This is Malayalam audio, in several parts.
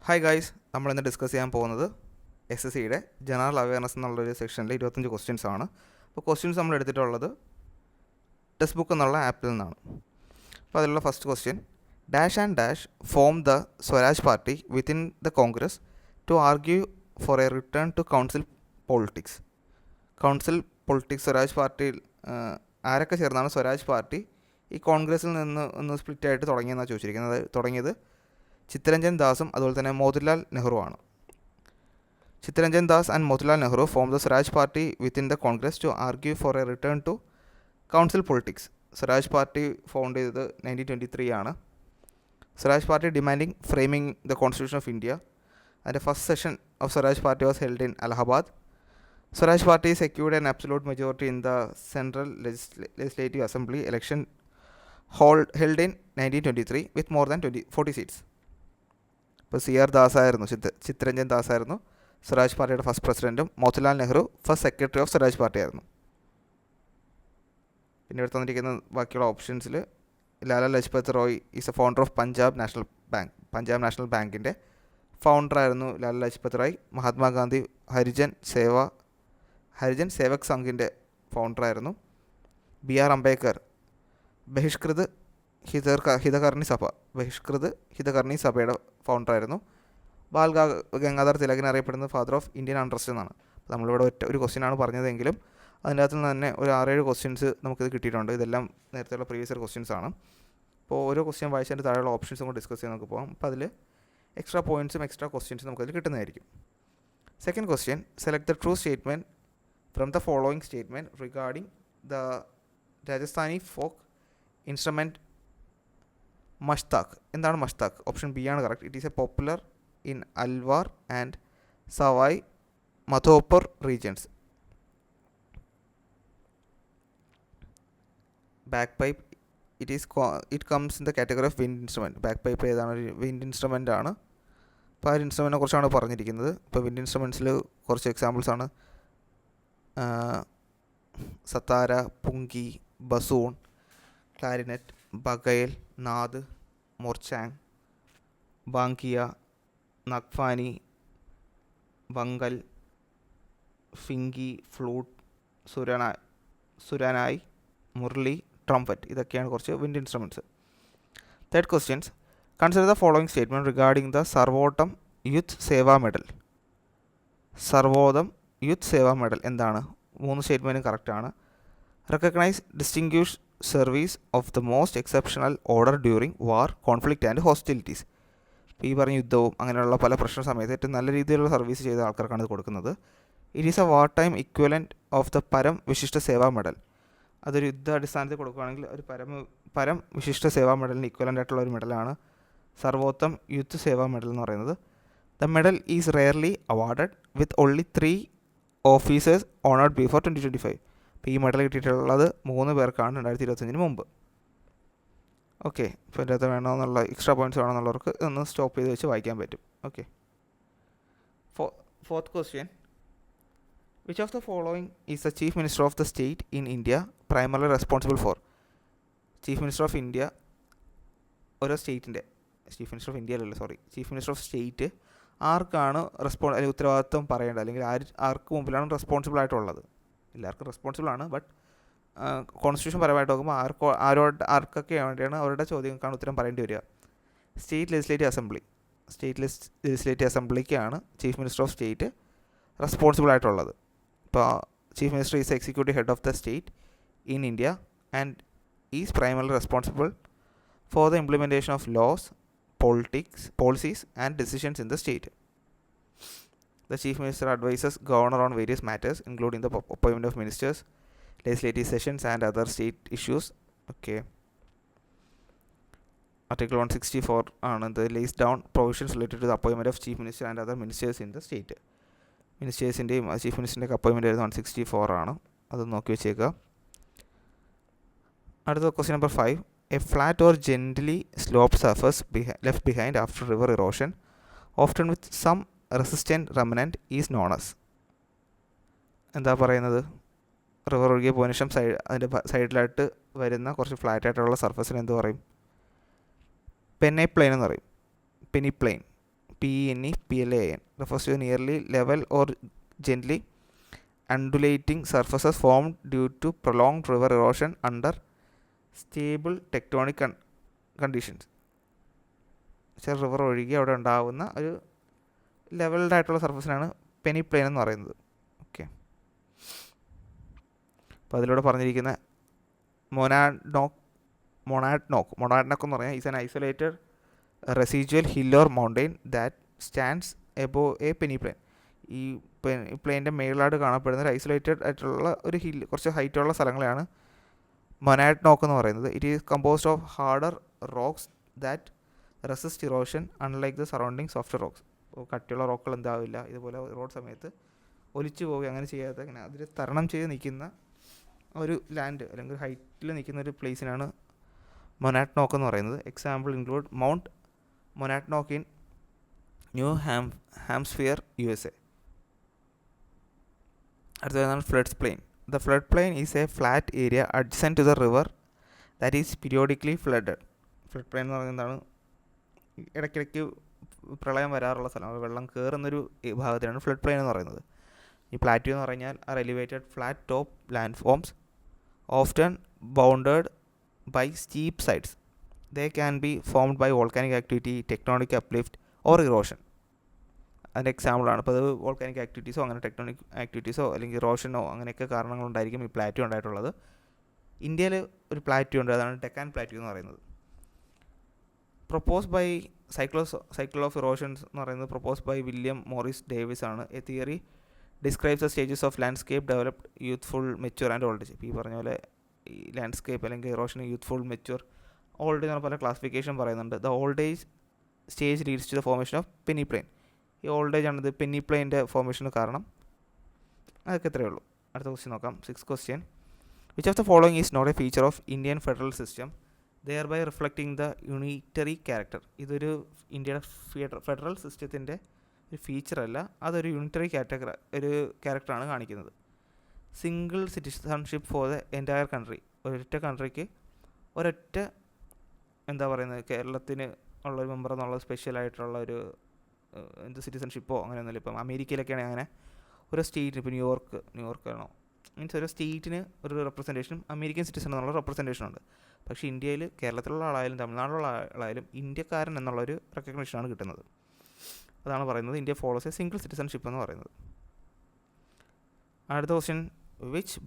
ഹായ് ഗായ്സ്, നമ്മളിന്ന് ഡിസ്കസ് ചെയ്യാൻ പോകുന്നത് എസ് എസ് സിയുടെ ജനറൽ അവയർനെസ് എന്നുള്ളൊരു സെക്ഷനിൽ 25 ക്വസ്റ്റ്യൻസ് ആണ്. അപ്പോൾ ക്വസ്റ്റ്യൻസ് നമ്മൾ എടുത്തിട്ടുള്ളത് ടെക്സ്റ്റ് ബുക്ക് എന്നുള്ള ആപ്പിൽ നിന്നാണ്. അപ്പോൾ അതിലുള്ള first question, dash and dash form the Swaraj party within the Congress to argue for a return to council politics. Council politics Swaraj പാർട്ടിയിൽ ആരൊക്കെ ചേർന്നാണ് സ്വരാജ് പാർട്ടി ഈ കോൺഗ്രസിൽ നിന്ന് ഒന്ന് സ്പ്ലിറ്റായിട്ട് തുടങ്ങിയെന്നാണ് ചോദിച്ചിരിക്കുന്നത്. തുടങ്ങിയത് ചിത്തരഞ്ജൻ ദാസും അതുപോലെ തന്നെ മോത്തിലാൽ നെഹ്റുവാണ്. Chittaranjan Das and Motilal Nehru form the Swaraj party within the Congress to argue for a return to council politics. Swaraj party found ചെയ്തത് 1923 ആണ്. Swaraj party demanding framing the constitution of India. അതിൻ്റെ first session of Swaraj party was held in Allahabad. Swaraj party secured an absolute majority in the central legislative assembly election held in 1923 with more than 40 seats. ഇപ്പോൾ CR ദാസ് ആയിരുന്നു, ചിത്തരഞ്ജൻ ദാസ് ആയിരുന്നു സ്വരാജ് പാർട്ടിയുടെ ഫസ്റ്റ് പ്രസിഡൻറ്റും Motilal Nehru first secretary of Swaraj party ആയിരുന്നു. പിന്നെ ഇവിടെ തന്നിരിക്കുന്ന ബാക്കിയുള്ള ഓപ്ഷൻസിൽ Lala Lajpat Rai is a founder of Punjab national ബാങ്കിൻ്റെ ഫൗണ്ടറായിരുന്നു ലാലാ ലജ്പത് റായ്. മഹാത്മാഗാന്ധി ഹരിജൻ സേവക് സംഘിൻ്റെ ഫൗണ്ടറായിരുന്നു. BR അംബേദ്കർ ബഹിഷ്കൃത് ഹിതകർണി സഭയുടെ ഫൗണ്ടറായിരുന്നു. ബാൽ ഗംഗാധർ തിലകൻ അറിയപ്പെടുന്നത് ഫാദർ ഓഫ് ഇന്ത്യൻ അൺട്രസ്റ്റ് എന്നാണ്. നമ്മളിവിടെ ഒരു ക്വസ്റ്റ്യനാണ് പറഞ്ഞതെങ്കിലും അതിൻ്റെ അകത്ത് നിന്ന് തന്നെ ഒരു 6-7 ക്വസ്റ്റ്യൻസ് നമുക്കിത് കിട്ടിയിട്ടുണ്ട്. ഇതെല്ലാം നേരത്തെയുള്ള പ്രീവിയസ് ഇയർ ക്വസ്റ്റ്യൻസ് ആണ്. അപ്പോൾ ഓരോ ക്വസ്റ്റ്യൻ വായിച്ചതിൻ്റെ താഴെയുള്ള ഓപ്ഷൻസും കൂടി ഡിസ്കസ് ചെയ്യാൻ നമുക്ക് പോകാം. അപ്പോൾ അതിൽ എക്സ്ട്രാ പോയിൻറ്റ്സും എക്സ്ട്രാ ക്വസ്റ്റ്യൻസും നമുക്കതിൽ കിട്ടുന്നതായിരിക്കും. Second question, select the true statement from the following statement regarding the Rajasthani folk instrument മഷ്താഖ്. എന്താണ് മഷ്താഖ്? ഓപ്ഷൻ ബി ആണ് correct. It is a popular in Alwar and Sawai Madhopur regions. Bagpipe it comes in the category of wind instrument. Bagpipe ഏതാണ്? ഒരു വിൻഡ് ഇൻസ്ട്രുമെൻ്റ് ആണ്. അപ്പോൾ ആ ഒരു ഇൻസ്ട്രുമെൻറ്റിനെ കുറിച്ചാണ് പറഞ്ഞിരിക്കുന്നത്. ഇപ്പോൾ വിൻഡ് ഇൻസ്ട്രുമെൻറ്റ്സിൽ കുറച്ച് എക്സാമ്പിൾസ് ആണ് Satara, pungi, bassoon, clarinet, bugle, നാദ്, മോർച്ചാങ്, ബാങ്കിയ, നഗ്ഫാനി, ബംഗൽ, ഫിങ്കി, ഫ്ലൂട്ട്, സുരാനായ്, മുരളി, ട്രംപറ്റ്. ഇതൊക്കെയാണ് കുറച്ച് വിൻഡ് ഇൻസ്ട്രുമെൻറ്റ്സ്. Third questions, consider the following statement regarding the Sarvottam Yudh Seva medal. Sarvottam Yudh Seva medal എന്താണ്? 3 സ്റ്റേറ്റ്മെൻറ്റും കറക്റ്റാണ്. Recognise distinguished service of the most exceptional order during war, conflict and hostilities. ഈ പറഞ്ഞ യുദ്ധവും അങ്ങനെയുള്ള പല പ്രശ്ന സമയത്ത് ഏറ്റവും നല്ല രീതിയിലുള്ള സർവീസ് ചെയ്ത ആൾക്കാർക്കാണ് ഇത് കൊടുക്കുന്നത്. It is a war time equivalent of the പരം വിശിഷ്ട സേവാ മെഡൽ. അതൊരു യുദ്ധ അടിസ്ഥാനത്തിൽ കൊടുക്കുകയാണെങ്കിൽ ഒരു പരം വിശിഷ്ട സേവാ മെഡലിന് ഇക്വലൻ്റ് ആയിട്ടുള്ള ഒരു മെഡലാണ് സർവോത്തം യൂത്ത് സേവാ മെഡൽ എന്ന് പറയുന്നത്. The medal is rarely awarded with only 3 officers honoured before 2025. അപ്പോൾ ഈ മെഡൽ കിട്ടിയിട്ടുള്ളത് 3 പേർക്കാണ് 2025 മുമ്പ്. ഓക്കെ, ഇപ്പോൾ എൻ്റെ അകത്ത് വേണമെന്നുള്ള എക്സ്ട്രാ പോയിൻറ്റ്സ് വേണമെന്നുള്ളവർക്ക് ഒന്ന് സ്റ്റോപ്പ് ചെയ്ത് വെച്ച് വായിക്കാൻ പറ്റും. Okay, fourth question, which of the following is the chief minister of the state in India primarily responsible four. Chief minister of India ഓരോ സ്റ്റേറ്റിൻ്റെ ചീഫ് മിനിസ്റ്റർ ഓഫ് സ്റ്റേറ്റ് ആർക്കാണ് അല്ലെങ്കിൽ ഉത്തരവാദിത്വം പറയേണ്ടത്, അല്ലെങ്കിൽ ആർക്ക് മുമ്പിലാണ് റെസ്പോൺസിബിൾ ആയിട്ടുള്ളത്? എല്ലാവർക്കും റെസ്പോൺസിബിൾ ആണ്, ബട്ട് കോൺസ്റ്റിറ്റ്യൂഷൻ പരമായിട്ട് നോക്കുമ്പോൾ ആർക്കൊക്കെ വേണ്ടിയാണ് അവരുടെ ചോദ്യങ്ങൾക്കാണ് ഉത്തരം പറയേണ്ടി വരിക? സ്റ്റേറ്റ് ലെജിസ്ലേറ്റീവ് അസംബ്ലിക്കാണ് chief minister of state responsible ആയിട്ടുള്ളത്. ഇപ്പോൾ chief minister is executive head of the state in India and is primarily responsible for the implementation of laws, policies and decisions in the state. The chief minister advises governor on various matters including the appointment of ministers, legislative sessions and other state issues. Okay, article 164 ആണ് ഇത്. lays down provisions related to the appointment of chief minister and other ministers in the state. മിനിസ്റ്റേഴ്സിൻ്റെയും ചീഫ് മിനിസ്റ്ററിൻ്റെയൊക്കെ അപ്പോയിൻമെൻറ്റ് വരുന്നത് 164 ആണ്. അത് നോക്കി വെച്ചേക്കുക. അടുത്ത question number 5, a flat or gently sloped surface left behind after river erosion, often with some resistant remnant, is known as. എന്താ പറയുന്നത്? റിവർ ഒഴുകിയ പോയതിനു ശേഷം അതിൻ്റെ സൈഡിലായിട്ട് വരുന്ന കുറച്ച് ഫ്ലാറ്റ് ആയിട്ടുള്ള സർഫസിന് എന്ത് പറയും? പെനിപ്ലെയിൻ എന്ന് പറയും. PENEPLAN refers to a nearly level or gently undulating surfaces formed due to prolonged river erosion under stable tectonic conditions. River ഒഴുകി അവിടെ ഉണ്ടാകുന്ന ഒരു ലെവൽഡ് ആയിട്ടുള്ള സർഫസിനാണ് പെനിപ്ലെയിൻ എന്ന് പറയുന്നത്. ഓക്കെ, അപ്പോൾ അതിലൂടെ പറഞ്ഞിരിക്കുന്ന മൊണാഡ്നോക്ക് എന്ന് പറഞ്ഞാൽ is an isolated residual hill or mountain that stands above a peneplain. ഈ പെനിപ്ലെയിൻ്റെ മേളിലായിട്ട് കാണപ്പെടുന്ന ഒരു ഐസൊലേറ്റഡ് ആയിട്ടുള്ള ഒരു ഹിൽ, കുറച്ച് ഹൈറ്റുള്ള സ്ഥലങ്ങളെയാണ് മൊണാഡ്നോക്ക് എന്ന് പറയുന്നത്. It is composed of harder rocks that resist erosion unlike the surrounding soft rocks. കട്ടിയുള്ള റോക്കുകൾ എന്താവില്ല, ഇതുപോലെ റോഡ് സമയത്ത് ഒലിച്ചു പോവുക അങ്ങനെ ചെയ്യാതെ അങ്ങനെ അതിൽ തരണം ചെയ്ത് നിൽക്കുന്ന ഒരു ലാൻഡ് അല്ലെങ്കിൽ ഹൈറ്റിൽ നിൽക്കുന്ന ഒരു പ്ലേസിനാണ് മൊണാഡ്നോക്ക് എന്ന് പറയുന്നത്. Example include Mount Monadnock in New Hampshire USA. അടുത്തതാണ് flood plain. The flood plain is a flat area adjacent to the river that is periodically flooded. Flood plain എന്ന് പറയുന്നത് എന്താണ്? ഇടയ്ക്കിടയ്ക്ക് പ്രളയം വരാറുള്ള സ്ഥലം, വെള്ളം കയറുന്നൊരു ഭാഗത്തിനാണ് ഫ്ലഡ് പ്ലെയിൻ എന്ന് പറയുന്നത്. ഈ പ്ലാറ്റ്യൂ എന്ന് പറഞ്ഞാൽ are elevated flat top land forms often bounded by steep sides. They can be formed by volcanic activity, tectonic uplift or erosion. അതിൻ്റെ എക്സാമ്പിളാണ്. അപ്പോൾ അത് വോൾക്കാനിക് ആക്ടിവിറ്റീസോ അങ്ങനെ ടെക്ടോണിക് ആക്ടിവിറ്റീസോ അല്ലെങ്കിൽ ഇറോഷനോ അങ്ങനെയൊക്കെ കാരണങ്ങളുണ്ടായിരിക്കും ഈ പ്ലാറ്റ്യൂ ഉണ്ടായിട്ടുള്ളത്. ഇന്ത്യയിൽ ഒരു പ്ലാറ്റ്യൂ ഉണ്ട്, അതാണ് ഡെക്കാൻ പ്ലാറ്റ്യൂ എന്ന് പറയുന്നത്. Propose by cycle of erosions എന്ന് പറയുന്നത് propose by William Morris Davis ആണ്. A theory describes the stages of landscape developed, youthful, mature and old age. ഇപ്പോൾ ഈ പറഞ്ഞ പോലെ ഈ ലാൻഡ്സ്കേപ്പ് അല്ലെങ്കിൽ ഇറോഷൻ യൂത്ത്ഫുൾ, മെച്യൂർ, ഓൾഡ് എന്ന് പറഞ്ഞ പല ക്ലാസിഫിക്കേഷൻ പറയുന്നുണ്ട്. The old age stage leads to the formation of peneplain. ഈ ഓൾഡ് ഏജ് ആണിത് പെനിപ്ലെയിൻ്റെ ഫോർമേഷന് കാരണം. അതൊക്കെ എത്രയേ ഉള്ളൂ. അടുത്ത ക്വസ്റ്റ്യൻ നോക്കാം. 6th question. Which of the following is not a feature of Indian federal system there reflecting the unitary character. ഇതൊരു ഇന്ത്യയുടെ ഫെഡറൽ സിസ്റ്റത്തിൻ്റെ ഒരു ഫീച്ചറല്ല, അതൊരു യൂണിറ്ററി ഒരു ക്യാരക്ടറാണ് കാണിക്കുന്നത്. Single citizenship for the entire country. ഒരൊറ്റ കൺട്രിക്ക് ഒരൊറ്റ എന്താ പറയുന്നത്, കേരളത്തിന് ഉള്ളൊരു മെമ്പർ എന്നുള്ള സ്പെഷ്യലായിട്ടുള്ള ഒരു സിറ്റിസൺഷിപ്പോ അങ്ങനെയൊന്നുമില്ല. ഇപ്പം അമേരിക്കയിലൊക്കെയാണെങ്കിൽ അങ്ങനെ ഓരോ സ്റ്റേറ്റിന്, ഇപ്പോൾ ന്യൂയോർക്കാണോ മീൻസ് ഓരോ സ്റ്റേറ്റിന് ഒരു റെപ്രസെൻറ്റേഷനും അമേരിക്കൻ സിറ്റിസൺ എന്നുള്ള റെപ്രസെൻറ്റേഷനുണ്ട്. പക്ഷേ ഇന്ത്യയിൽ കേരളത്തിലുള്ള ആളായാലും തമിഴ്നാട്ടിലുള്ള ആളായാലും ഇന്ത്യക്കാരൻ എന്നുള്ളൊരു റെക്കഗ്നേഷനാണ് കിട്ടുന്നത്. അതാണ് പറയുന്നത് India follows a single citizenship എന്ന് പറയുന്നത്. അടുത്ത question. Which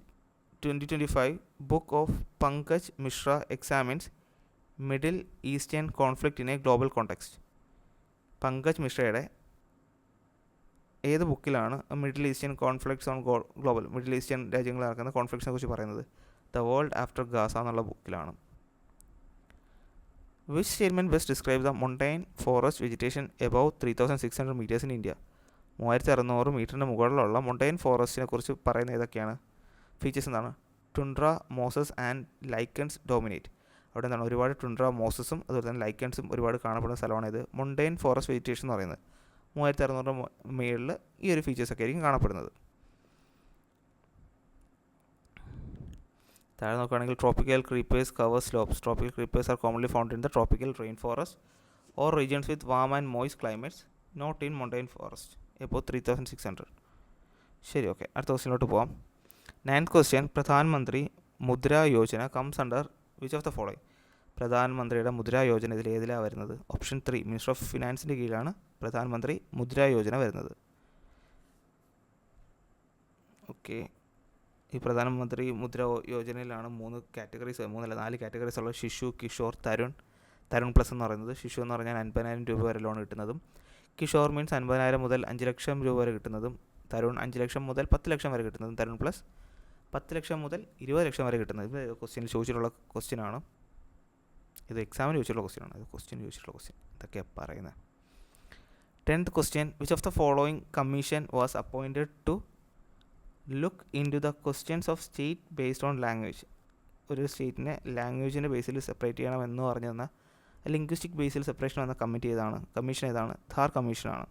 2025 book of Pankaj Mishra examines middle eastern conflict in a global context. Pankaj മിശ്രയുടെ ഏത് ബുക്കിലാണ് middle eastern conflicts on global, middle eastern രാജ്യങ്ങളിൽ നടക്കുന്ന കോൺഫ്ലിക്ട്സിനെ കുറിച്ച് പറയുന്നത്? ദ വേൾഡ് ആഫ്റ്റർ ഗാസ എന്നുള്ള ബുക്കിലാണ്. Which statement best describe the montane forest vegetation above 3600 meters in India? 3600 മീറ്ററിന് മുകളിലുള്ള മൊണ്ടൈൻ ഫോറസ്റ്റിനെ കുറിച്ച് പറയുന്ന ഏതൊക്കെയാണ്? ഫീച്ചേഴ്സ് എന്താണ്? Tundra, mosses and lichens dominate. അവിടെ എന്താണ്? ഒരുപാട് ടുണ്ട്ര, മോസസും അതുപോലെ തന്നെ ലൈക്കൺസും ഒരുപാട് കാണപ്പെടുന്ന സ്ഥലമാണ് ഇത്. മൊണ്ടൈൻ ഫോറസ്റ്റ് വെജിറ്റേഷൻ എന്ന് പറയുന്നത് 3600 മേളിൽ ഈ ഒരു ഫീച്ചേഴ്സൊക്കെ ആയിരിക്കും കാണപ്പെടുന്നത്. താഴെ നോക്കുകയാണെങ്കിൽ tropical creepers cover slopes. Tropical creepers are commonly found in the tropical rain forest or regions with warm and moist climates, not in montane forest above 3600. ശരി, ഓക്കെ. അടുത്ത ക്വസ്റ്റ്യനിലോട്ട് പോകാം. 9th question. പ്രധാനമന്ത്രി Mudra Yojana comes under which of the following? പ്രധാനമന്ത്രിയുടെ മുദ്ര യോജന ഇതിൽ ഏതിലാണ് വരുന്നത്? ഓപ്ഷൻ 3 മിനിസ്റ്റർ ഓഫ് ഫിനാൻസിൻ്റെ കീഴിലാണ് പ്രധാനമന്ത്രി മുദ്ര യോജന വരുന്നത്. ഓക്കെ, ഈ പ്രധാനമന്ത്രി മുദ്ര യോജനയിലാണ് 4 കാറ്റഗറീസ് ഉള്ളത്. ശിശു, കിഷോർ, തരുൺ പ്ലസ് എന്ന് പറയുന്നത്. ശിശു എന്ന് പറഞ്ഞാൽ 50,000 രൂപ വരെ ലോൺ കിട്ടുന്നതും, കിഷോർ മീൻസ് 50,000 മുതൽ 5 ലക്ഷം രൂപ വരെ കിട്ടുന്നതും, തരുൺ 5 ലക്ഷം മുതൽ 10 ലക്ഷം വരെ കിട്ടുന്നതും, തരുൺ പ്ലസ് 10 ലക്ഷം മുതൽ 20 ലക്ഷം വരെ കിട്ടുന്നത്. ഇത് ക്വസ്റ്റ്യനിൽ ചോദിച്ചിട്ടുള്ള ക്വസ്റ്റ്യനാണ്. ഇത് എക്സാമിന് ചോദിച്ചിട്ടുള്ള ക്വസ്റ്റ്യനാണ്. ഇത് ക്വസ്റ്റ്യൻ ചോദിച്ചിട്ടുള്ള ക്വസ്റ്റ്യൻ ഇതൊക്കെയാണ് പറയുന്നത്. 10th question. Which of the following commission was appointed to look into the questions of state based on language? ഒരു സ്റ്റേറ്റിനെ ലാംഗ്വേജിൻ്റെ ബേസിൽ സെപ്പറേറ്റ് ചെയ്യണമെന്ന് പറഞ്ഞു തന്ന ലിംഗ്വിസ്റ്റിക് ബേസിൽ സെപ്പറേഷൻ വന്ന കമ്മീഷൻ ഏതാണ്? ധാർ കമ്മീഷനാണ്.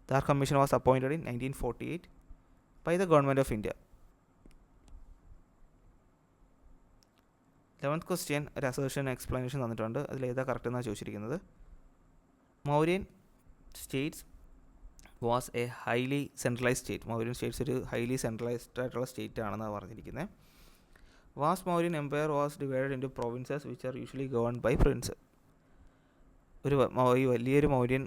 Dhar commission was appointed in 1948 by the government of India. 11th question. ഒരു അസേർഷൻ എക്സ്പ്ലനേഷൻ തന്നിട്ടുണ്ട്. അതിലേതാ കറക്റ്റ് എന്നാണ് ചോദിച്ചിരിക്കുന്നത്. Mauryan states was a highly centralised state. Mauryan states ഒരു ഹൈലി സെൻട്രലൈസ്ഡ് ആയിട്ടുള്ള സ്റ്റേറ്റ് ആണെന്നാണ് പറഞ്ഞിരിക്കുന്നത്. Vast Mauryan empire was divided into provinces which are usually govern by prince. ഈ വലിയൊരു മൗര്യൻ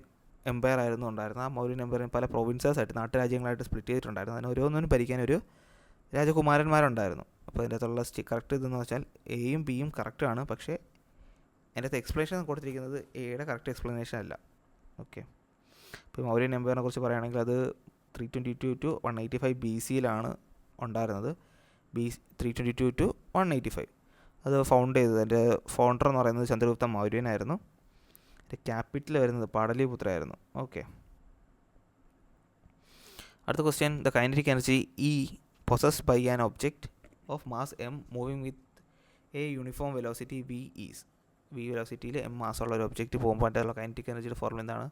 എംപയർ ആയിരുന്നു ഉണ്ടായിരുന്നത്. ആ മൗര്യൻ എംപയറിന് പല പ്രൊവിൻസസ് ആയിട്ട് നാട്ടുരാജ്യങ്ങളായിട്ട് സ്പ്ലിറ്റ് ചെയ്തിട്ടുണ്ടായിരുന്നു. അതിന് ഓരോന്നിനും ഭരിക്കാൻ ഒരു രാജകുമാരന്മാരുണ്ടായിരുന്നു. അപ്പോൾ അതിൻ്റെ അകത്തുള്ള കറക്റ്റ് ഇതെന്ന് വെച്ചാൽ എയും ബിയും കറക്റ്റാണ്, പക്ഷേ അതിൻ്റെ അകത്ത് എക്സ്പ്ലനേഷൻ കൊടുത്തിരിക്കുന്നത് എയുടെ കറക്റ്റ് എക്സ്പ്ലനേഷൻ അല്ല. ഓക്കെ, ഇപ്പോൾ മൗര്യൻ എംപയറിനെ കുറിച്ച് പറയുകയാണെങ്കിൽ അത് 322 to 185 BC-യിലാണ് ഉണ്ടായിരുന്നത്. 322 to 185. അത് ഫൗണ്ട് ചെയ്തത്, അതിൻ്റെ ഫൗണ്ടർ എന്ന് പറയുന്നത് ചന്ദ്രഗുപ്ത മൗര്യനായിരുന്നു. അതിൻ്റെ ക്യാപിറ്റൽ വരുന്നത് പാടലിപുത്ര ആയിരുന്നു. ഓക്കെ, അടുത്ത question. The kinetic energy E possessed by an object of mass m moving with a uniform velocity v is. v വെലോസിറ്റിയിൽ m മാസമുള്ള ഒരു ഒബ്ജക്റ്റ് പോകുമ്പോൾ അതിൻ്റെ കൈനറ്റിക് എനർജിയുടെ ഫോർമുല എന്താണ്?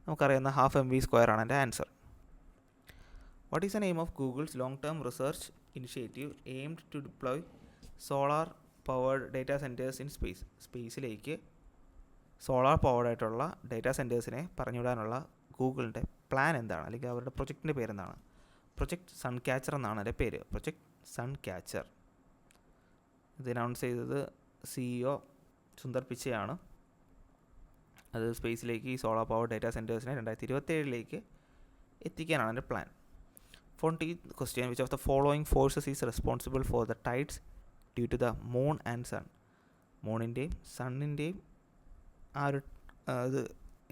നമുക്കറിയാവുന്ന 12mv² ആണ് എൻ്റെ answer. What is the name of Google's long term research initiative aimed to deploy solar powered data centres in space? സ്പേസിലേക്ക് സോളാർ പവേർഡ് ആയിട്ടുള്ള ഡേറ്റാ സെൻറ്റേഴ്സിനെ പറഞ്ഞുവിടാനുള്ള ഗൂഗിളിൻ്റെ പ്ലാൻ എന്താണ്, അല്ലെങ്കിൽ അവരുടെ പ്രൊജക്റ്റിൻ്റെ പേരെന്താണ്? പ്രൊജക്റ്റ് സൺ ക്യാച്ചർ എന്നാണ് അതിൻ്റെ പേര്. Project sun catcher. ഇത് അനൗൺസ് ചെയ്തത് CEO സുന്ദർ പിച്ചയാണ്. അത് സ്പേസിലേക്ക് ഈ സോളാർ പവർ ഡേറ്റാ സെൻറ്റേഴ്സിനെ 2027 എത്തിക്കാനാണ് എൻ്റെ plan. 14th question. Which of the following forces is responsible for the tides due to the moon and sun? മൂണിൻ്റെയും സണ്ണിൻ്റെയും ആ ഒരു ഇത്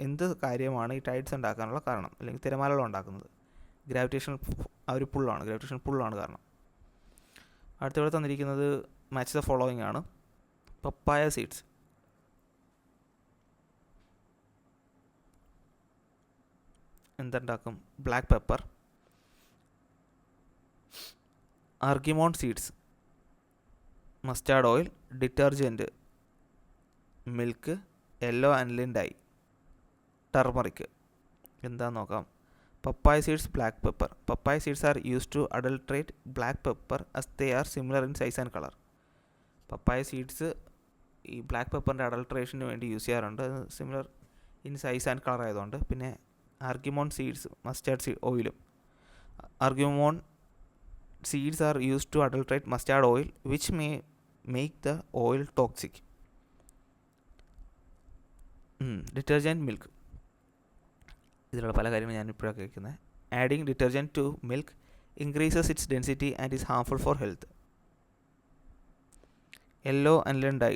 എന്ത് കാര്യമാണ് ഈ ടൈഡ്സ് ഉണ്ടാക്കാനുള്ള കാരണം, അല്ലെങ്കിൽ തിരമാലകൾ ഉണ്ടാക്കുന്നത്? ഗ്രാവിറ്റേഷണൽ ആ ഒരു പുള്ളാണ്, ഗ്രാവിറ്റേഷണൽ പുള്ളാണ് കാരണം. അടുത്തിവിടെ തന്നിരിക്കുന്നത് മാച്ച് ദ ഫോളോയിങ് ആണ്. പപ്പായ സീഡ്സ് എന്തുണ്ടാക്കും? Black pepper. Argemone seeds mustard oil, detergent, milk, yellow aniline dye, turmeric. എന്താന്ന് നോക്കാം. Papaya seeds, black pepper. Papaya seeds are used to adulterate black pepper as they are similar in size and color. Papaya seeds ഈ ബ്ലാക്ക് പെപ്പറിൻ്റെ അഡൾട്രേഷന് വേണ്ടി യൂസ് ചെയ്യാറുണ്ട്, similar in size and colour ആയതുകൊണ്ട്. പിന്നെ ആർഗിമോൺ സീഡ്സ് മസ്റ്റാർഡ് ഓയിലും. Argemone seeds are used to adulterate mustard oil which may make the oil toxic. Detergent, milk. ഇതിലുള്ള പല കാര്യങ്ങളും ഞാൻ ഇപ്പോഴാണ് കേൾക്കുന്നത്. Adding detergent to milk increases its density and is harmful for health. Yellow aniline dye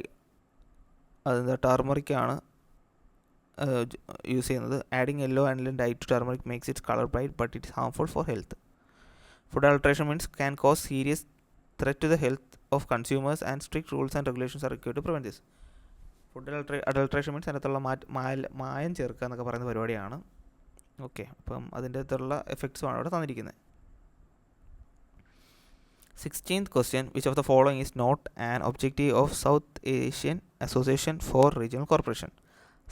അതെന്താ? ടർമറിക്കാണ് യൂസ് ചെയ്യുന്നത്. Adding yellow aniline dye to turmeric makes its colour bright but it is harmful for health. Food adulteration means can cause serious threat to the health of consumers and strict rules and regulations are required to prevent this. Food adulteration means അതിനകത്തുള്ള മായം ചേർക്കുക എന്നൊക്കെ പറയുന്ന പരിപാടിയാണ്. ഓക്കെ, അപ്പം അതിൻ്റെ അകത്തുള്ള എഫക്ട്സുമാണ് ഇവിടെ തന്നിരിക്കുന്നത്. 16th question. Which of the following is not an objective of South Asian Association for Regional corporation?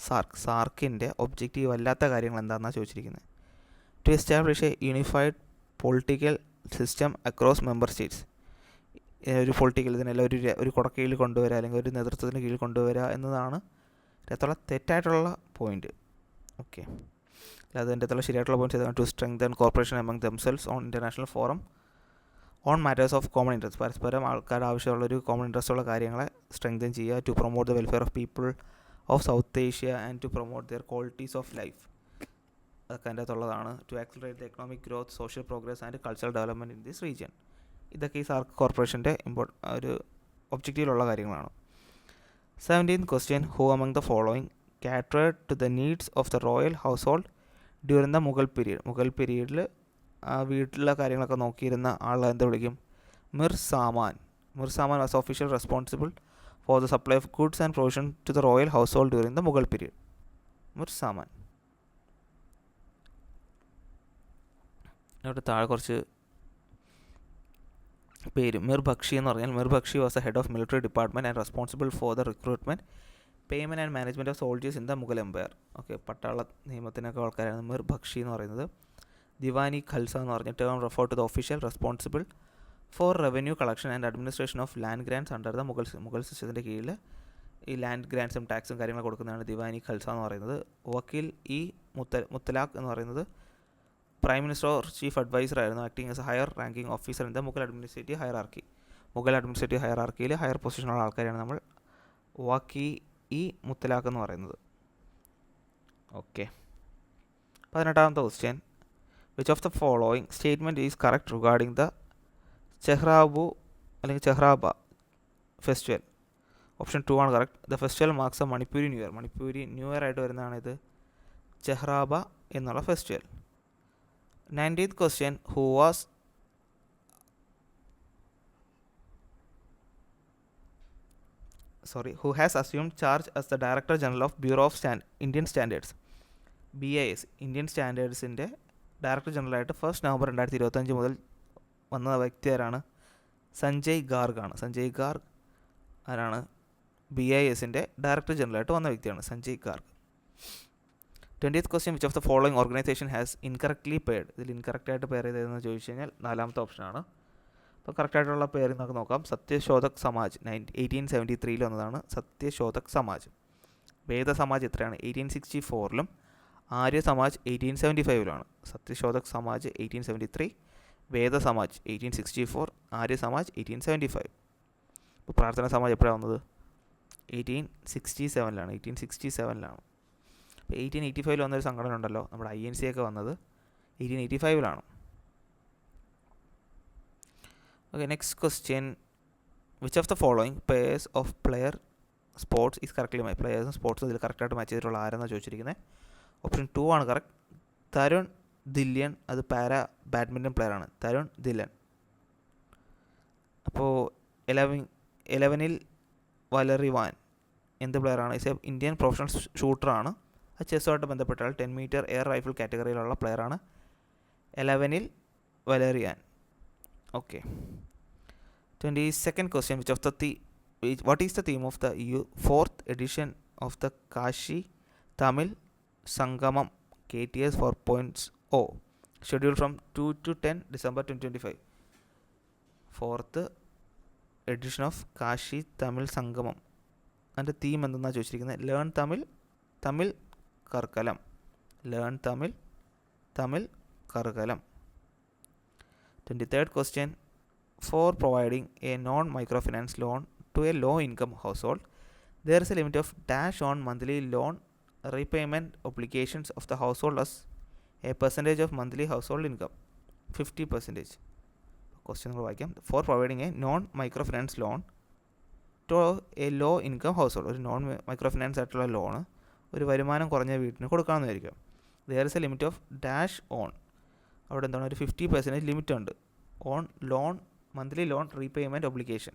SAARC. സാർക്കിൻ്റെ ഒബ്ജക്റ്റീവ് അല്ലാത്ത കാര്യങ്ങൾ എന്താണെന്നാണ് ചോദിച്ചിരിക്കുന്നത്. To establish a unified political system across member states. ഒരു പൊളിറ്റിക്കൽ ഇതിനെല്ലാം ഒരു കുടക്കീഴിൽ കൊണ്ടുവരിക, അല്ലെങ്കിൽ ഒരു നേതൃത്വത്തിന് കീഴിൽ കൊണ്ടുവരിക എന്നതാണ് ഇതിനകത്തുള്ള തെറ്റായിട്ടുള്ള പോയിന്റ്. ഓക്കെ, അല്ലാതെ അതിൻ്റെ അകത്തുള്ള ശരിയായിട്ടുള്ള പോയിന്റ്സ് ഏതാണ്? To strengthen corporation among themselves on international forum on matters of common interest. പരസ്പരം ആൾക്കാരുടെ ആവശ്യമുള്ളൊരു കോമൺ ഇൻട്രസ്റ്റ് ഉള്ള കാര്യങ്ങളെ സ്ട്രെങ്തൻ ചെയ്യുക. To promote the welfare of people of South Asia and to promote their qualities of life. അതൊക്കെ അതിൻ്റെ അകത്തുള്ളതാണ്. To accelerate the economic growth, social progress and cultural development in this region. ഇതൊക്കെ ഈ സാർക്ക് കോർപ്പറേഷൻ്റെ ഒരു ഒബ്ജക്റ്റീവിലുള്ള കാര്യങ്ങളാണ്. 17th question. Who among the following catered to the needs of the royal household during the Mughal period? Mughal പീരീഡിൽ ആ വീട്ടിലെ കാര്യങ്ങളൊക്കെ നോക്കിയിരുന്ന ആളെ എന്ത് വിളിക്കും? Mir Saman. Mir Saman was official responsible for the supply of goods and provision to the royal household during the Mughal period. Mir Saman. ഇവിടെ താഴെ കുറച്ച് പേര്. മിർ ബക്ഷി എന്ന് പറഞ്ഞാൽ Mir Bakshi was the head of military department and responsible for the recruitment, payment and management of soldiers in the Mughal Empire. Okay, പട്ടാള നിയമത്തിനൊക്കെ ആൾക്കാരാണ് മിർ ബക്ഷി എന്ന് പറയുന്നത്. ദിവാനി ഖൽസ എന്ന് പറഞ്ഞ term refer to the official responsible for revenue collection and administration of land grants under the Mughal സിസ്റ്റത്തിൻ്റെ കീഴിൽ ഈ ലാൻഡ് ഗ്രാൻസും ടാക്സും കാര്യങ്ങൾ കൊടുക്കുന്നതാണ് ദിവാനി ഖൽസ എന്ന് പറയുന്നത്. വക്കീൽ ഇ മുത്തലാഖ് എന്ന് പറയുന്നത് prime minister or chief adviser ആയിരുന്നു, acting as a higher ranking officer in the Mughal administrative hierarchy. Mughal administrative ഹയറാർക്കിയിൽ ഹയർ പൊസിഷനുള്ള ആൾക്കാരാണ് നമ്മൾ വക്കീ ഇ മുത്തലാഖ് എന്ന് പറയുന്നത്. ഓക്കെ. 18ാമത്തെ question, which of the following statement is correct regarding the Cheiraoba അല്ലെങ്കിൽ ചെഹ്റാബ ഫെസ്റ്റിവൽ? ഓപ്ഷൻ 2 ആണ് correct. The festival marks a Manipuri new year. Manipuri new year ആയിട്ട് വരുന്നതാണ് ഇത് ചെഹ്റാബ എന്നുള്ള festival. 19th question, who has assumed charge as the Director General of Bureau of Indian Standards, BIS, Indian സ്റ്റാൻഡേർഡ്സിൻ്റെ ഡയറക്ടർ ജനറലായിട്ട് 1 നവംബർ 2025 മുതൽ വന്ന വ്യക്തി ആരാണ്? സഞ്ജയ് ഗാർഗ് ആണ്. സഞ്ജയ് ഗാർഗ് ആരാണ്? BISൻ്റെ ഡയറക്ടർ ജനറലായിട്ട് വന്ന വ്യക്തിയാണ് Sanjay Garg. 20th question, which of the following organisation has incorrectly paid? ഇതിൽ ഇൻകറക്റ്റായിട്ട് പെയർ ചെയ്തതെന്ന് ചോദിച്ചു കഴിഞ്ഞാൽ 4ാമത്തെ ഓപ്ഷനാണ്. അപ്പോൾ കറക്റ്റായിട്ടുള്ള പേര് നമുക്ക് നോക്കാം. സത്യശോധക് സമാജ് 1873 വന്നതാണ് സത്യശോധക് സമാജ്. വേദ സമാജ് എത്രയാണ്? 1864 ആര്യ സമാജ് 1875 സത്യശോധക് സമാജ് 1873, വേദ സമാജ് 1864, ആര്യ സമാജ് 1875. ഇപ്പോൾ പ്രാർത്ഥന സമാജ് എപ്പോഴാണ് വന്നത്? 1867 1867. അപ്പോൾ 1885 വന്നൊരു സംഘടന ഉണ്ടല്ലോ, നമ്മുടെ INC ഒക്കെ വന്നത് 1885. Okay, next question, which of the following pairs of player sports is correctly matched? പ്ലെയേഴ്സും സ്പോർട്സും ഇതിൽ കറക്റ്റായിട്ട് മാച്ച് ചെയ്തിട്ടുള്ള ആരെന്നാണ് ചോദിച്ചിരിക്കുന്നത്. ഓപ്ഷൻ 2 ആണ് കറക്റ്റ്. തരുൺ ദില്യൻ, അത് പാരാ ബാഡ്മിൻ്റൺ പ്ലെയറാണ് തരുൺ ദില്ലൻ. അപ്പോൾ 11ൽ വലറിവാൻ എന്ത് പ്ലെയറാണ്? ഇസ് എ ഇന്ത്യൻ പ്രൊഫഷണൽ ഷൂട്ടറാണ്. അത് ചെസ്സുമായിട്ട് ബന്ധപ്പെട്ടാൽ 10 മീറ്റർ എയർ റൈഫിൾ കാറ്റഗറിയിലുള്ള പ്ലെയറാണ് 11ൽ Valarivan. Okay. 22nd question, what is the theme of the 4th edition of the Kashi Tamil Sangamam KTS 4.0 scheduled from 2 to 10 December 2025? 4th edition of Kashi Tamil Sangamam. അതിൻ്റെ തീം എന്തെന്നാണ് ചോദിച്ചിരിക്കുന്നത്? Learn Tamil Karkalam. Learn Tamil Karkalam. 23rd question, for providing a non-microfinance loan to a low-income household, there is a limit of dash on monthly loan repayment obligations of the household as a percentage of monthly household income, 50%. Question നമ്മൾ വായിക്കാം. For providing a non-microfinance loan to a low-income household, ഒരു നോൺ മൈക്രോഫിനാൻസ് ആയിട്ടുള്ള ലോണ് ഒരു വരുമാനം കുറഞ്ഞ വീട്ടിന് കൊടുക്കാമെന്നായിരിക്കും. there is a limit of dash on, അവിടെ എന്താണ് ഒരു 50% ലിമിറ്റ് ഉണ്ട്. On loan monthly loan repayment obligation,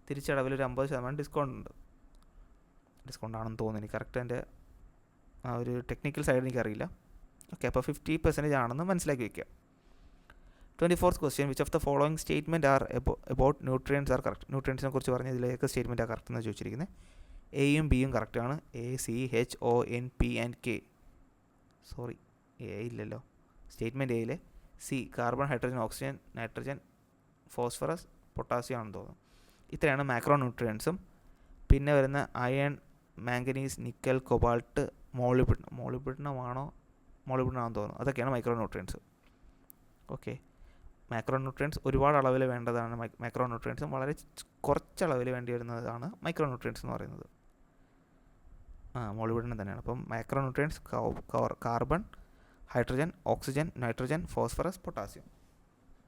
തിരിച്ചടവിൽ ഒരു 50% ഡിസ്കൗണ്ട് ആണെന്ന് തോന്നുന്നു. എനിക്ക് കറക്റ്റ് എൻ്റെ ആ ഒരു ടെക്നിക്കൽ സൈഡ് എനിക്കറിയില്ല. ഓക്കെ, അപ്പോൾ 50% ആണെന്ന് മനസ്സിലാക്കി വയ്ക്കുക. 24th question, which of the following statement are about nutrients are correct? ന്യൂട്രിയൻസിനെ കുറിച്ച് പറഞ്ഞ ഇതിലേക്ക് സ്റ്റേറ്റ്മെൻറ്റാണ് കറക്റ്റ് എന്ന് ചോദിച്ചിരിക്കുന്നത്. എയും ബിയും കറക്റ്റാണ്. ACHONP and K. Sorry, A ഇല്ലല്ലോ. സ്റ്റേറ്റ്മെൻറ്റ് എയിലെ C carbon, hydrogen, oxygen, nitrogen, phosphorus, potassium ആണെന്ന് തോന്നുന്നു. ഇത്രയാണ് മാക്രോ ന്യൂട്രിയൻസും. പിന്നെ വരുന്ന അയൺ, മാംഗനീസ്, നിക്കൽ, കൊബാൾട്ട്, മോളിബ്ഡിനമാണെന്ന് തോന്നുന്നു. അതൊക്കെയാണ് micro nutrients. Okay, macro nutrients ഒരുപാട് അളവിൽ വേണ്ടതാണ്. മാക്രോ ന്യൂട്രിയൻസും വളരെ കുറച്ചളവിൽ വേണ്ടി വരുന്നതാണ് മൈക്രോ ന്യൂട്രിയൻസ് എന്ന് പറയുന്നത്. മോളിബ്ഡിനം തന്നെയാണ്. അപ്പം macro nutrients carbon, hydrogen, oxygen, nitrogen, phosphorus, potassium.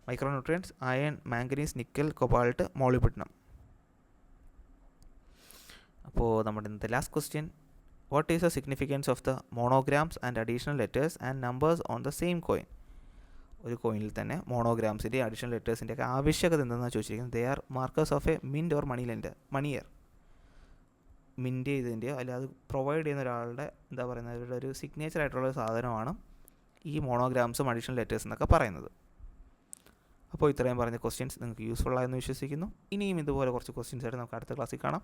Micro nutrients iron, manganese, nickel, cobalt, molybdenum. അപ്പോൾ നമ്മുടെ ഇന്നത്തെ last question, what is the significance of the monograms and additional letters and numbers on the same coin? ഒരു കോയിനിൽ തന്നെ മോണോഗ്രാംസിൻ്റെ അഡീഷണൽ ലെറ്റേഴ്സിൻ്റെ ഒക്കെ ആവശ്യകത എന്തെന്നാണ് ചോദിച്ചിരിക്കുന്നത്. They are markers of a mint or moneyer. Mint ചെയ്തതിൻ്റെയോ അല്ലാതെ പ്രൊവൈഡ് ചെയ്യുന്ന ഒരാളുടെ എന്താ പറയുന്നത്, അവരുടെ ഒരു സിഗ്നേച്ചർ ആയിട്ടുള്ള സാധനമാണ് ഈ മോണോഗ്രാംസും അഡീഷണൽ ലെറ്റേഴ്സ് എന്നൊക്കെ പറയുന്നത്. അപ്പോൾ ഇത്രയും പറഞ്ഞ ക്വസ്റ്റ്യൻസ് നിങ്ങൾക്ക് യൂസ്ഫുൾ ആയെന്ന് വിശ്വസിക്കുന്നു. ഇനിയും ഇതുപോലെ കുറച്ച് ക്വസ്റ്റ്യൻസ് ആയിട്ട് നമുക്ക് അടുത്ത ക്ലാസ്സിൽ കാണാം.